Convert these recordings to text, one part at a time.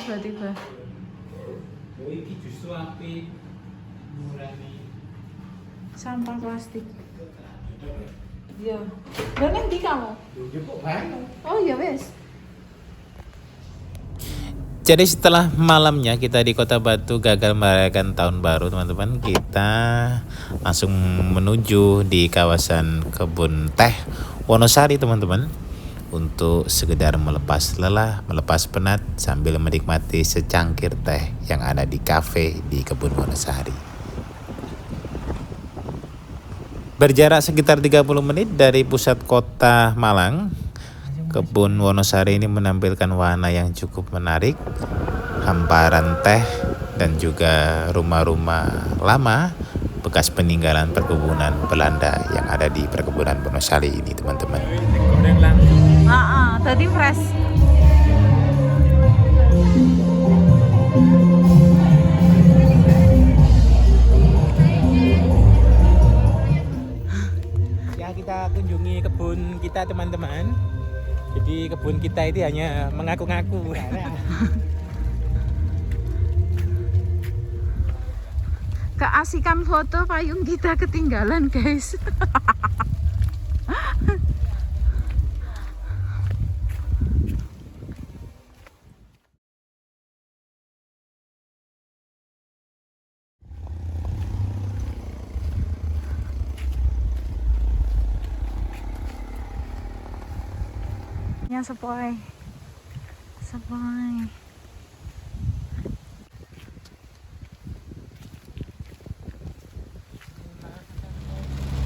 tiba-tiba. Oh, iki justru api ngurangi Sampah plastik. Iya. Lah nang ndi kamu? kok banget. Oh iya wes. Jadi setelah malamnya kita di Kota Batu gagal merayakan tahun baru teman-teman, kita langsung menuju di kawasan kebun teh Wonosari teman-teman, untuk sekedar melepas lelah, melepas penat sambil menikmati secangkir teh yang ada di kafe di kebun Wonosari. Berjarak sekitar 30 menit dari pusat kota Malang, kebun Wonosari ini menampilkan warna yang cukup menarik, hamparan teh dan juga rumah-rumah lama bekas peninggalan perkebunan Belanda yang ada di perkebunan Wonosari ini teman-teman. Goreng langsung. Tadi fresh. Ya, kita kunjungi kebun kita teman-teman. Jadi kebun kita itu hanya mengaku-ngaku. Keasikan foto payung kita ketinggalan, guys. Ya sepoi. Sepoi.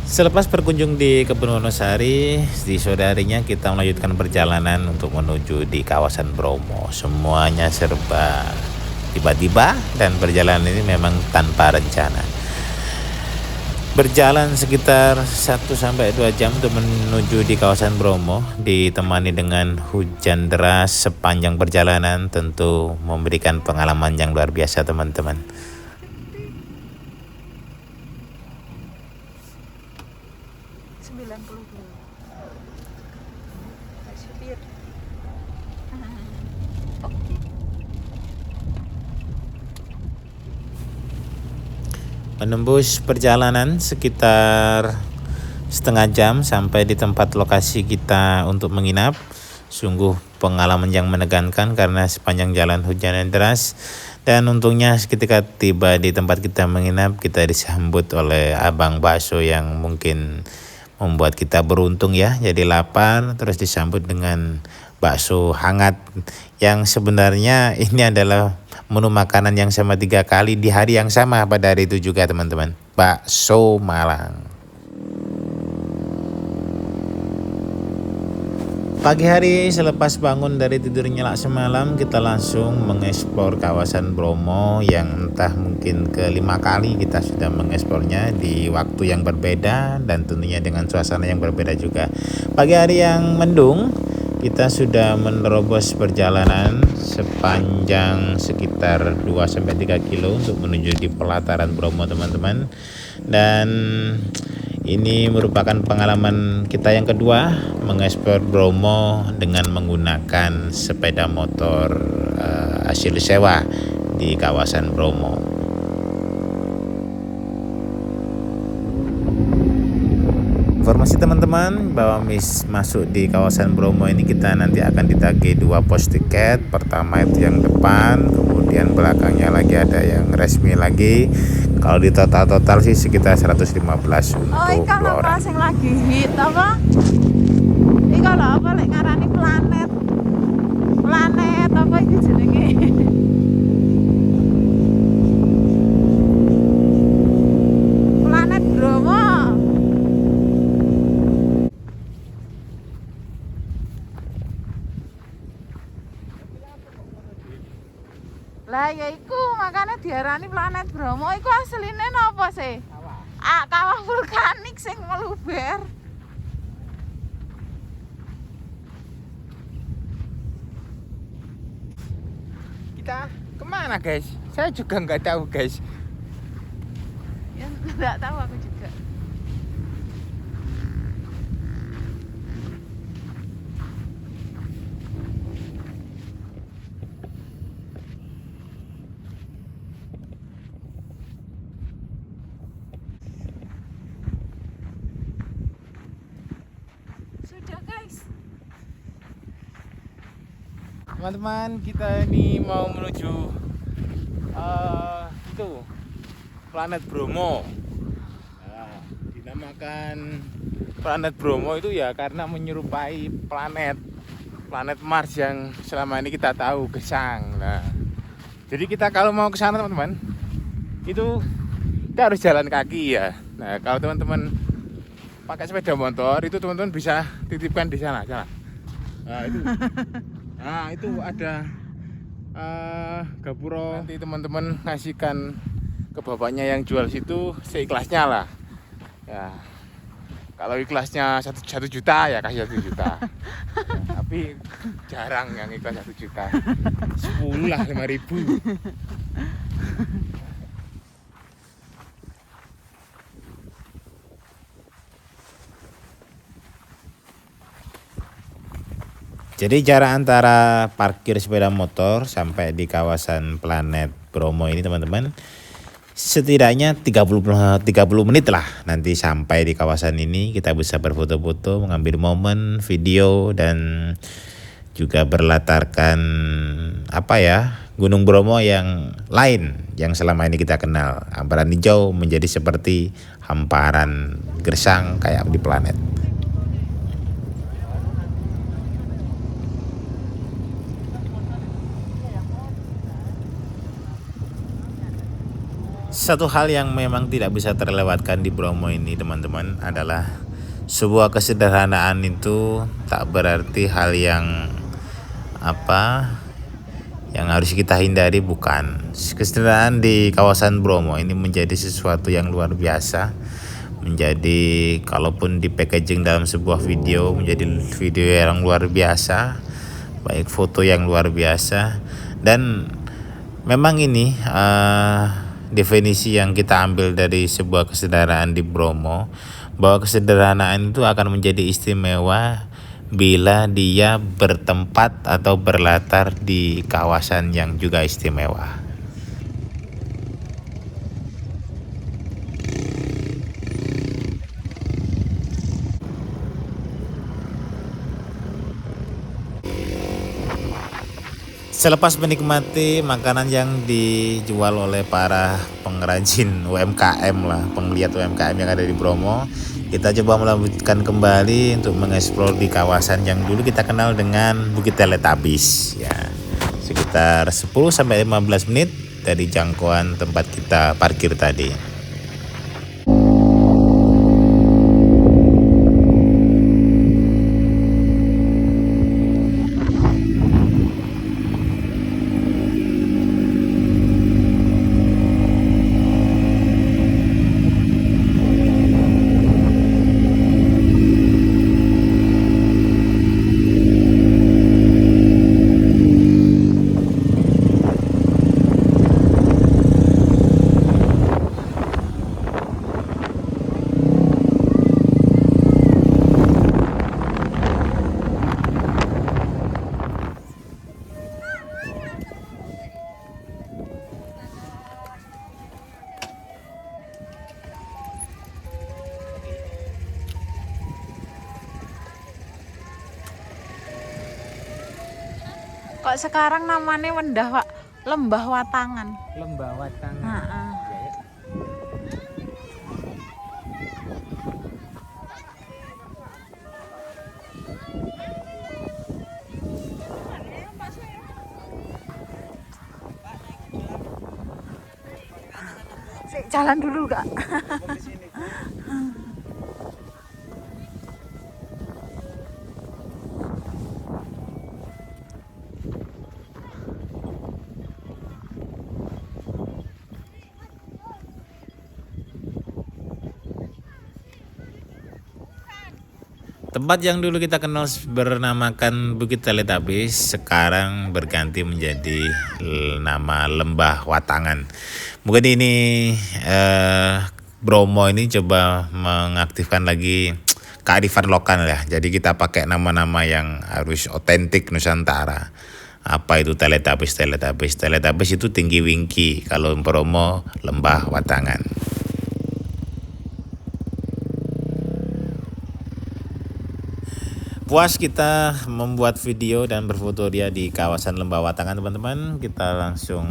Selepas berkunjung di kebun Wonosari, di sore harinya kita melanjutkan perjalanan untuk menuju di kawasan Bromo. Semuanya serba tiba-tiba dan perjalanan ini memang tanpa rencana. Berjalan sekitar 1-2 jam untuk menuju di kawasan Bromo, ditemani dengan hujan deras sepanjang perjalanan, tentu memberikan pengalaman yang luar biasa teman-teman. Menembus perjalanan sekitar setengah jam sampai di tempat lokasi kita untuk menginap. Sungguh pengalaman yang menegangkan karena sepanjang jalan hujan yang deras. Dan untungnya ketika tiba di tempat kita menginap, kita disambut oleh abang bakso yang mungkin membuat kita beruntung ya. Jadi lapar, terus disambut dengan bakso hangat yang sebenarnya ini adalah menu makanan yang sama 3 kali di hari yang sama pada hari itu juga teman-teman. Bakso Malang. Pagi hari selepas bangun dari tidur nyenyak semalam, kita langsung mengeksplor kawasan Bromo yang entah mungkin ke-5 kali kita sudah mengeksplornya di waktu yang berbeda dan tentunya dengan suasana yang berbeda juga. Pagi hari yang mendung, kita sudah menerobos perjalanan sepanjang sekitar 2-3 kilo untuk menuju di pelataran Bromo teman-teman. Dan ini merupakan pengalaman kita yang kedua mengeksplor Bromo dengan menggunakan sepeda motor hasil sewa di kawasan Bromo. Informasi teman-teman bahwa masuk di kawasan Bromo ini kita nanti akan ditagih 2 pos tiket. Pertama itu yang depan, kemudian belakangnya lagi ada yang resmi lagi. Kalau di total sih sekitar 115 untuk 2 orang. Apa sing lagi hit apa? Iki lho apa lek ngarani planet. Planet apa iki jenenge? Planet Bromo. Lah ya iku makanya diarani planet Bromo. Iku asline napa sih? Kawah vulkanik sing meluber. Kita kemana guys? Saya juga nggak tahu guys. Ya enggak tahu aku juga. teman-teman, kita ini mau menuju itu planet Bromo. Nah, dinamakan planet Bromo itu ya karena menyerupai planet Mars yang selama ini kita tahu gesang. Nah, jadi kita kalau mau ke sana teman-teman, itu kita harus jalan kaki ya. Nah, kalau teman-teman pakai sepeda motor itu teman-teman bisa titipkan di sana. Nah, itu ada gapuro. Nanti teman-teman ngasihkan ke bapaknya yang jual situ seikhlasnya lah. Ya, kalau ikhlasnya 1 juta ya kasih 1 juta. Ya, tapi jarang yang ikhlas 1 juta. 10 lah, 5.000. Jadi jarak antara parkir sepeda motor sampai di kawasan planet Bromo ini teman-teman, setidaknya 30 menit lah nanti sampai di kawasan ini. Kita bisa berfoto-foto, mengambil momen, video, dan juga berlatarkan Gunung Bromo yang lain yang selama ini kita kenal. Hamparan hijau menjadi seperti hamparan gersang kayak di planet. Satu hal yang memang tidak bisa terlewatkan di Bromo ini teman-teman adalah sebuah kesederhanaan itu tak berarti hal yang harus kita hindari, bukan. Kesederhanaan di kawasan Bromo ini menjadi sesuatu yang luar biasa. Menjadi kalaupun di packaging dalam sebuah video menjadi video yang luar biasa, baik foto yang luar biasa. Dan memang ini definisi yang kita ambil dari sebuah kesederhanaan di Bromo, bahwa kesederhanaan itu akan menjadi istimewa bila dia bertempat atau berlatar di kawasan yang juga istimewa. Selepas menikmati makanan yang dijual oleh para pengrajin UMKM lah, penggeliat UMKM yang ada di Bromo, kita coba melanjutkan kembali untuk mengeksplor di kawasan yang dulu kita kenal dengan Bukit Teletubbies ya. Sekitar 10-15 menit dari jangkauan tempat kita parkir tadi. Kok sekarang namanya Lembah Watangan. Lembah Watangan. Heeh. Jalan dulu Kak. Tempat yang dulu kita kenal bernamakan Bukit Teletubbies sekarang berganti menjadi nama Lembah Watangan. Mungkin ini Bromo ini coba mengaktifkan lagi kearifan lokal ya. Jadi kita pakai nama-nama yang harus otentik Nusantara. Apa itu Teletubbies? Teletubbies itu tinggi wingki. Kalau Bromo Lembah Watangan. Puas kita membuat video dan berfoto dia di kawasan Lembah Watangan teman-teman. Kita langsung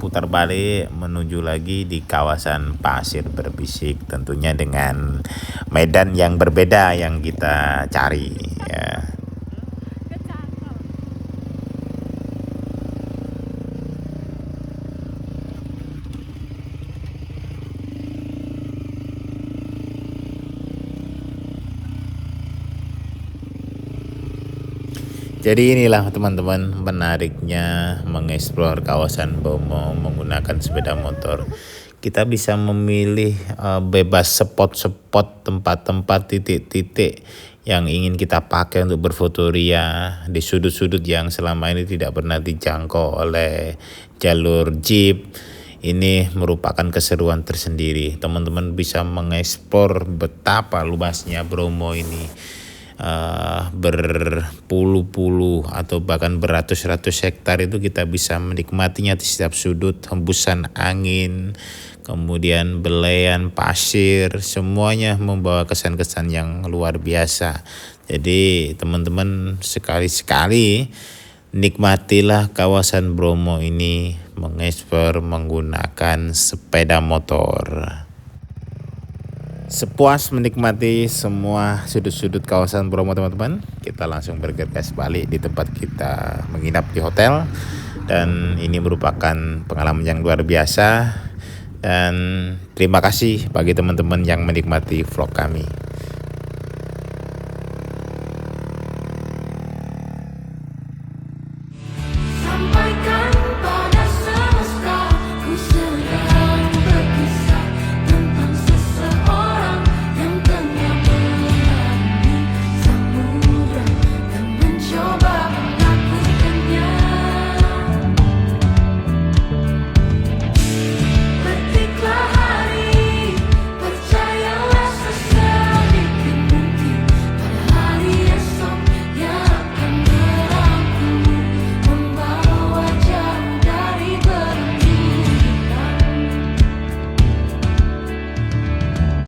putar balik menuju lagi di kawasan Pasir Berbisik, tentunya dengan medan yang berbeda yang kita cari ya. Jadi inilah teman-teman menariknya mengeksplor kawasan Bromo menggunakan sepeda motor. Kita bisa memilih bebas spot-spot, tempat-tempat, titik-titik yang ingin kita pakai untuk berfoto ria di sudut-sudut yang selama ini tidak pernah dijangkau oleh jalur jeep. Ini merupakan keseruan tersendiri. Teman-teman bisa mengeksplor betapa luasnya Bromo ini. Berpuluh-puluh atau bahkan beratus-ratus hektar itu kita bisa menikmatinya di setiap sudut, hembusan angin, kemudian belayan pasir, semuanya membawa kesan-kesan yang luar biasa. Jadi teman-teman sekali-sekali nikmatilah kawasan Bromo ini mengeksplor menggunakan sepeda motor. Sepuas menikmati semua sudut-sudut kawasan Bromo teman-teman, kita langsung bergegas balik di tempat kita menginap di hotel. Dan ini merupakan pengalaman yang luar biasa. Dan terima kasih bagi teman-teman yang menikmati vlog kami.